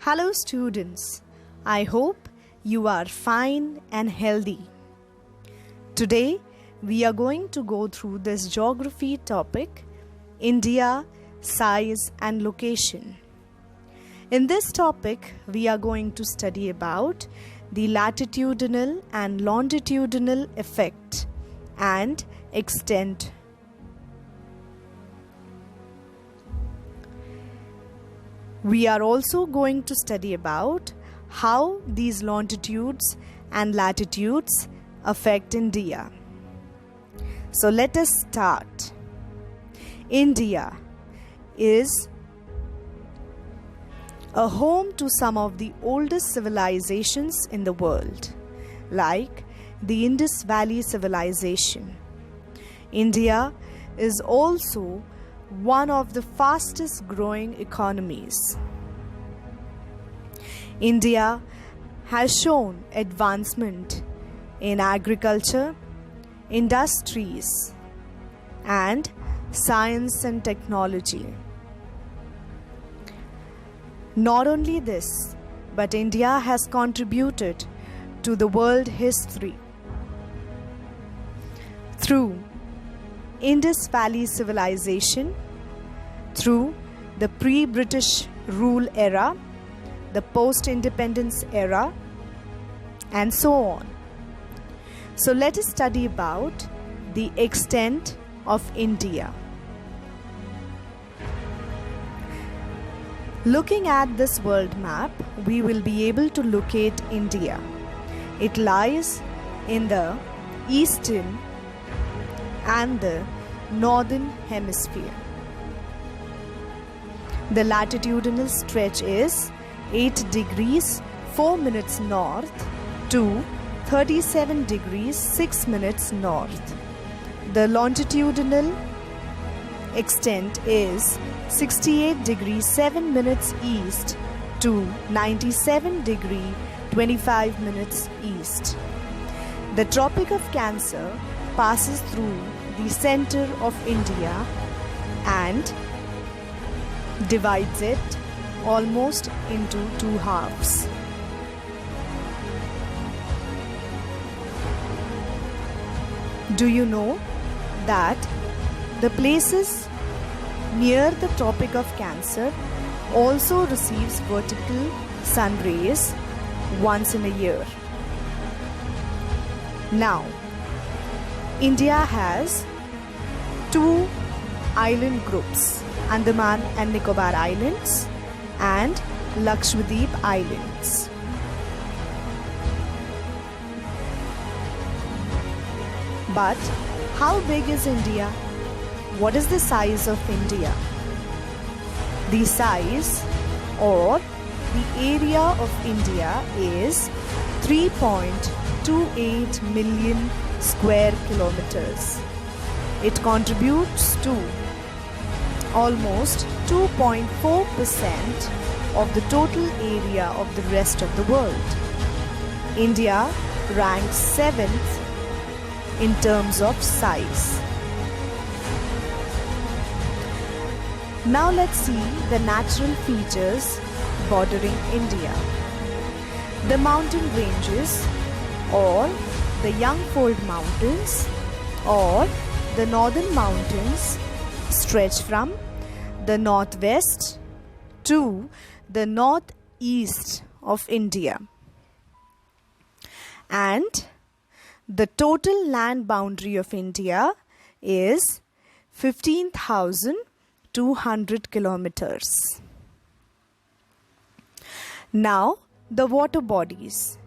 Hello students, I hope you are fine and healthy. Today we are going to go through this geography topic, India, size and location. In this topic we are going to study about the latitudinal and longitudinal effect and extent. We are also going to study about how these longitudes and latitudes affect India. So let us start. India is a home to some of the oldest civilizations in the world, like the Indus Valley Civilization. India is also one of the fastest growing economies. India has shown advancement in agriculture, industries, and science and technology. Not only this, but India has contributed to the world history through Indus Valley Civilization, through the pre-British rule era, the post-independence era, and so on. So let us study about the extent of India. Looking at this world map, we will be able to locate India. It lies in the eastern and the northern hemisphere. The latitudinal stretch is 8 degrees 4 minutes north to 37 degrees 6 minutes north. The longitudinal extent is 68 degrees 7 minutes east to 97 degree 25 minutes east. The Tropic of Cancer passes through the center of India and divides it almost into two halves. Do you know that the places near the Tropic of Cancer also receives vertical sun rays once in a year? Now, India has two island groups, Andaman and Nicobar Islands and Lakshadweep Islands. But how big is India? What is the size of India? The size or the area of India is 3.28 million square kilometers. It contributes to almost 2.4% of the total area of the rest of the world. India ranks 7th in terms of size. Now let's see the natural features bordering India. The mountain ranges or the Youngfold Mountains or the Northern Mountains stretch from the northwest to the northeast of India. And the total land boundary of India is 15,200 kilometers. Now, the water bodies.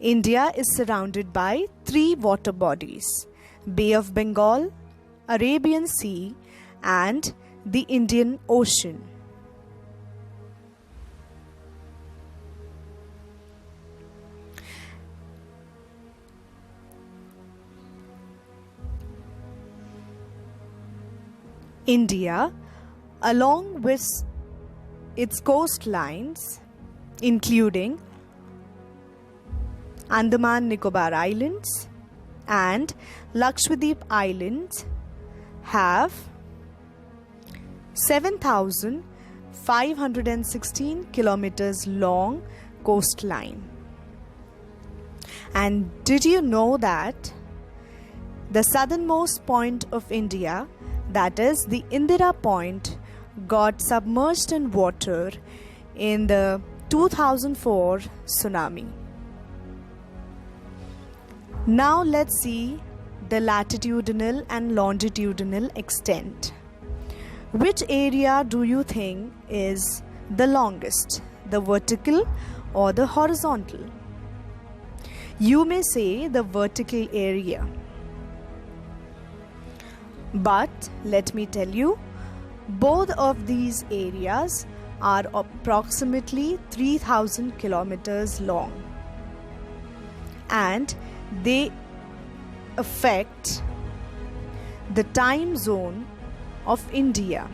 India is surrounded by 3 water bodies: Bay of Bengal, Arabian Sea, and the Indian Ocean. India, along with its coastlines, including Andaman Nicobar Islands and Lakshadweep Islands, have 7,000 516 kilometers long coastline. And did you know that the southernmost point of India, that is the Indira Point, got submerged in water in the 2004 tsunami? Now let's see the latitudinal and longitudinal extent. Which area do you think is the longest, the vertical or the horizontal? You may say the vertical area. But let me tell you, both of these areas are approximately 3000 kilometers long, and they affect the time zone of India.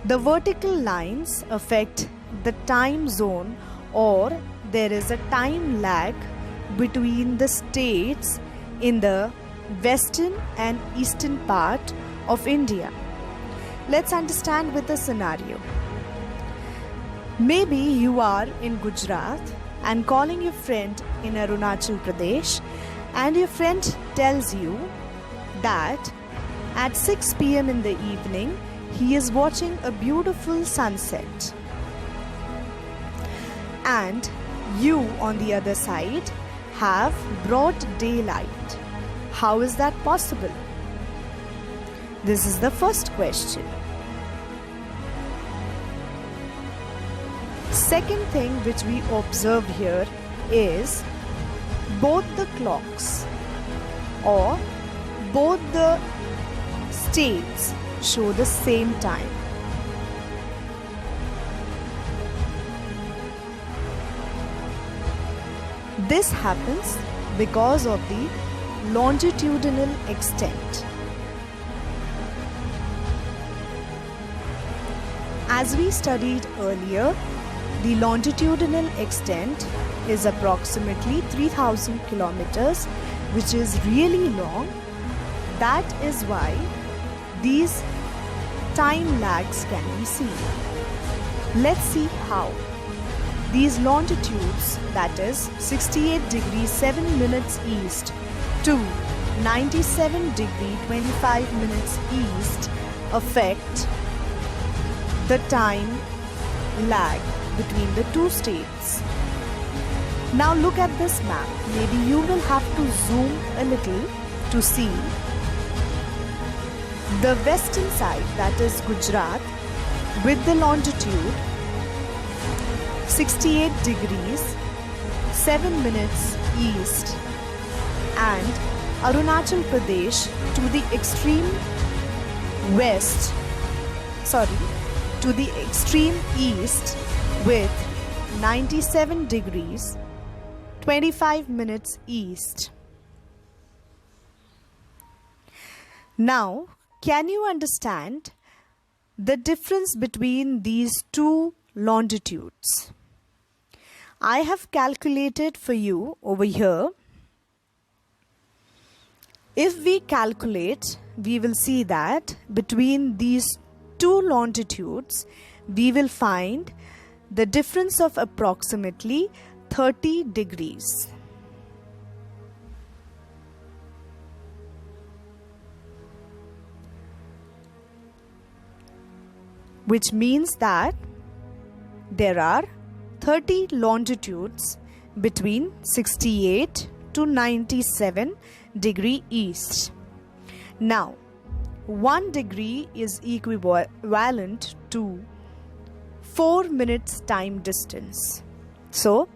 The vertical lines affect the time zone, or there is a time lag between the states in the western and eastern part of India. Let's understand with a scenario. Maybe you are in Gujarat and calling your friend in Arunachal Pradesh, and your friend tells you that at 6 p.m. in the evening he is watching a beautiful sunset, and you on the other side have broad daylight. How is that possible? This is the first question. Second thing which we observe here is both the clocks or both the states show the same time. This happens because of the longitudinal extent. As we studied earlier, the longitudinal extent is approximately 3000 kilometers, which is really long. That is why these time lags can be seen. Let's see how. These longitudes, that is 68 degrees 7 minutes east to 97 degree 25 minutes east, affect the time lag between the two states. Now look at this map. Maybe you will have to zoom a little to see the western side, that is Gujarat, with the longitude 68 degrees 7 minutes east, and Arunachal Pradesh to the extreme west, to the extreme east with 97 degrees 25 minutes east. Now, can you understand the difference between these two longitudes? I have calculated for you over here. If we calculate, we will see that between these two longitudes, we will find the difference of approximately 30 degrees. Which means that there are 30 longitudes between 68 to 97 degree east. Now, 1 degree is equivalent to 4 minutes time distance. So,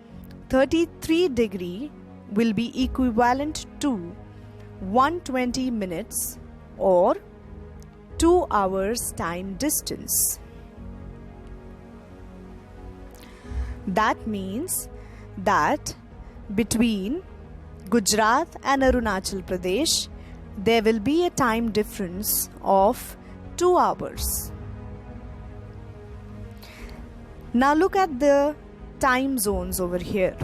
33 degree will be equivalent to 120 minutes or 2 hours time distance. That means that between Gujarat and Arunachal Pradesh, there will be a time difference of 2 hours. Now look at the time zones over here.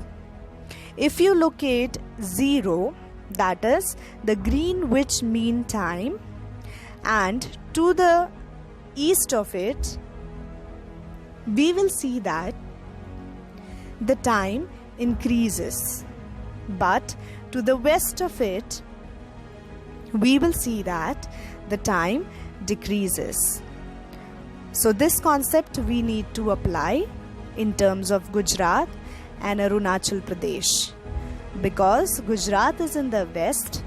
If you locate 0, that is the Greenwich Mean Time, and to the east of it we will see that the time increases, but to the west of it, we will see that the time decreases. So this concept we need to apply in terms of Gujarat and Arunachal Pradesh, because Gujarat is in the west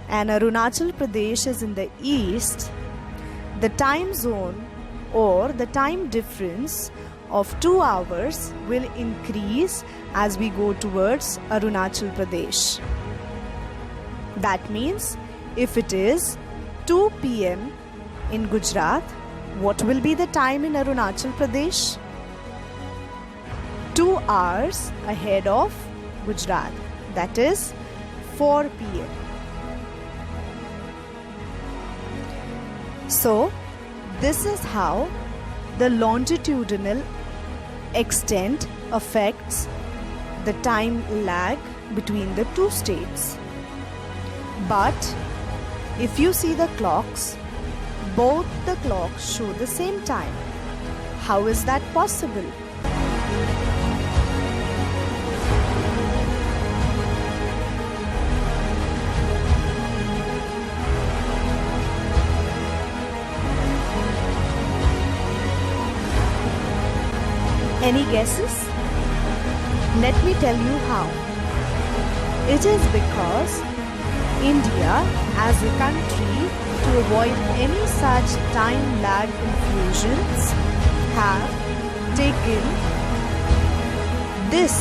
and Arunachal Pradesh is in the east. The time zone or the time difference of 2 hours will increase as we go towards Arunachal Pradesh. That means if it is 2 p.m. in Gujarat, what will be the time in Arunachal Pradesh? 2 hours ahead of Gujarat, that is 4 p.m. So, this is how the longitudinal extent affects the time lag between the two states. But if you see the clocks, both the clocks show the same time. How is that possible? Any guesses? Let me tell you how. It is because India as a country, to avoid any such time lag confusions, have taken this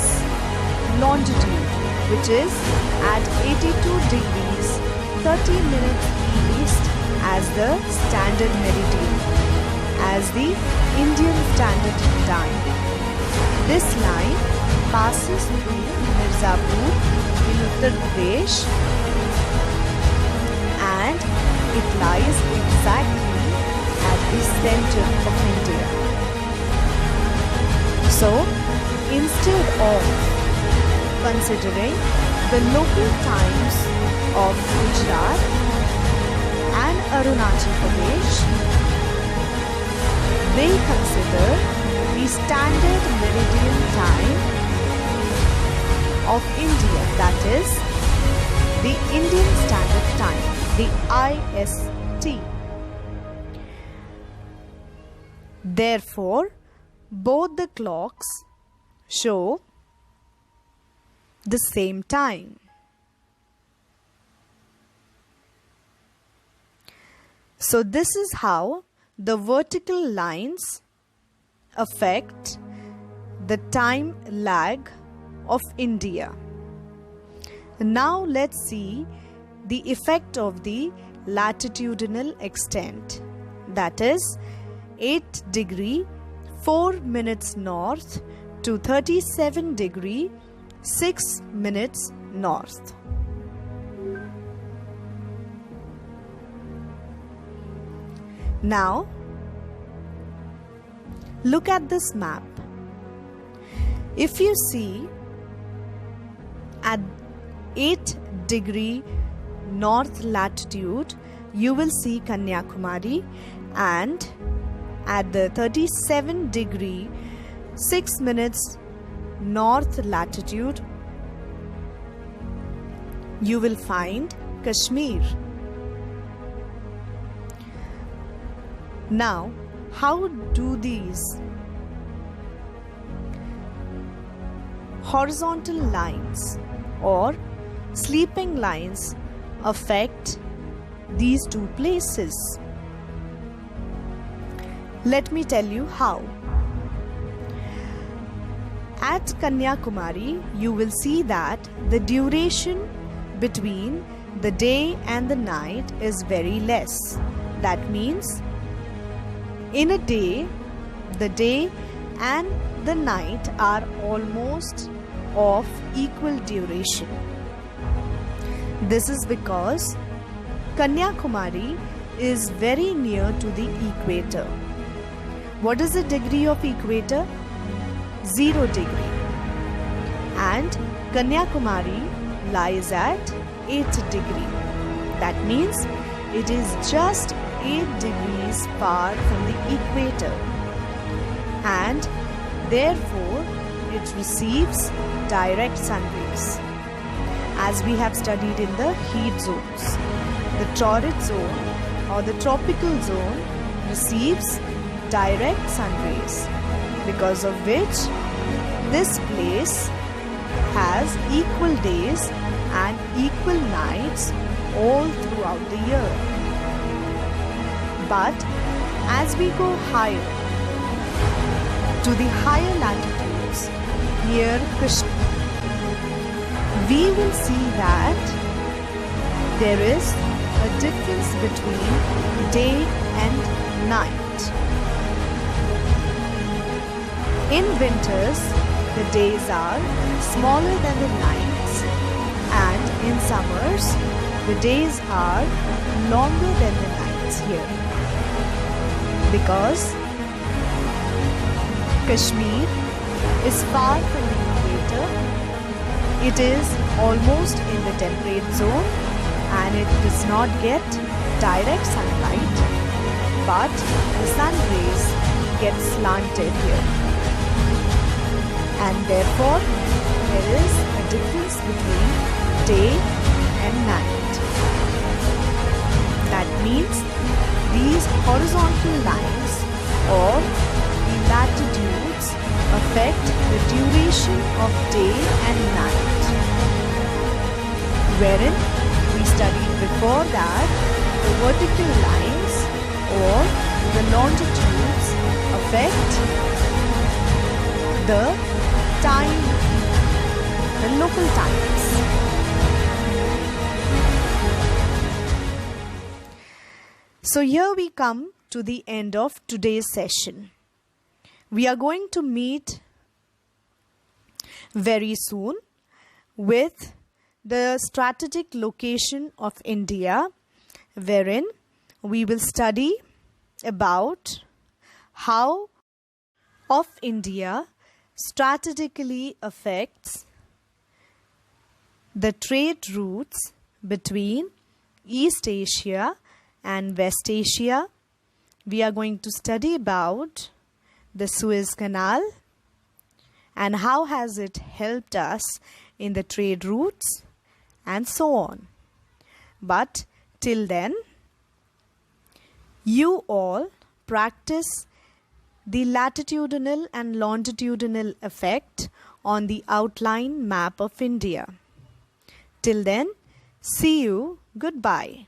longitude, which is at 82 degrees 30 minutes east, as the standard meridian, as the Indian Standard Time. This line passes through Mirzapur in Uttar Pradesh and it lies exactly at the center of India. So, instead of considering the local times of Gujarat and Arunachal Pradesh, they consider the standard meridian time of India, that is the Indian Standard Time, the IST. Therefore, both the clocks show the same time. So this is how the vertical lines affect the time lag of India. Now let's see the effect of the latitudinal extent, that is 8 degree 4 minutes north to 37 degree 6 minutes north. Now look at this map. If you see at 8 degree north latitude, you will see Kanyakumari, and at the 37 degree 6 minutes north latitude, you will find Kashmir. Now, how do these horizontal lines or sleeping lines affect these two places? Let me tell you how. At Kanyakumari, you will see that the duration between the day and the night is very less. That means in a day, the day and the night are almost of equal duration. This is because Kanyakumari is very near to the equator. What is the degree of equator? 0 degree. And Kanyakumari lies at 8 degree. That means it is just 8 degrees far from the equator. And Therefore, it receives direct sun rays. As we have studied in the heat zones, the torrid zone or the tropical zone receives direct sun rays, because of which this place has equal days and equal nights all throughout the year. But as we go higher, to the higher latitudes near Kashmir, we will see that there is a difference between day and night. In winters, the days are smaller than the nights, and in summers, the days are longer than the nights here. Because Kashmir is far from the equator, it is almost in the temperate zone and it does not get direct sunlight, but the sun rays get slanted here. And therefore, there is a difference between day and night. That means these horizontal lines or the latitudes affect the duration of day and night. Wherein we studied before that the vertical lines or the longitudes affect the time, the local times. So here we come to the end of today's session. We are going to meet very soon with the strategic location of India, wherein we will study about how of India strategically affects the trade routes between East Asia and West Asia. We are going to study about the Suez Canal and how has it helped us in the trade routes and so on. But till then, you all practice the latitudinal and longitudinal effect on the outline map of India. Till then, see you. Goodbye.